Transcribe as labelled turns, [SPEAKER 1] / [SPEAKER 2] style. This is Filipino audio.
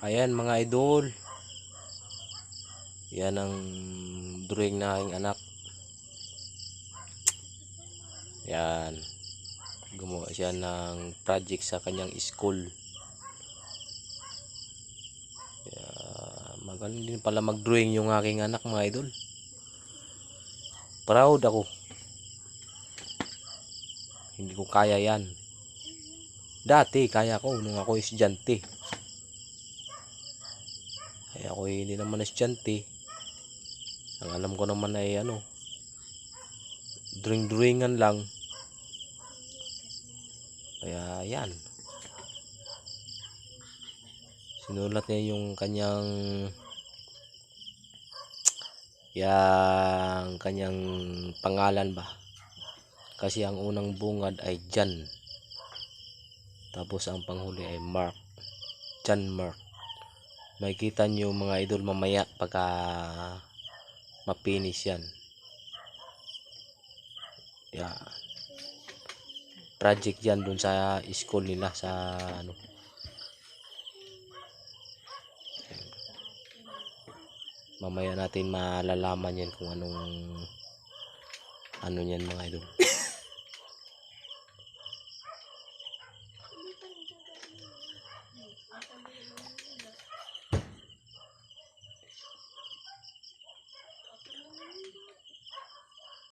[SPEAKER 1] Ayan mga idol. Yan ang drawing na aking anak. Yan. Gumawa siya ng project sa kanyang school. Magaling din pala mag-drawing yung aking anak mga idol. Proud ako. Hindi ko kaya yan. Dati kaya ko nung ako estudyante. Kaya ako hindi naman estudyante. Ang alam ko naman ay drawingan lang. Kaya yan. Sinulat niya yung kanyang pangalan ba. Kasi ang unang bungad ay Jan. Tapos ang panghuli ay Mark. Jan Mark. Makikita nyo mga idol mamaya pagka mapinis yan. Yeah. Project yan dun sa school nila sa mamaya natin malalaman yan kung anong niyan mga idol.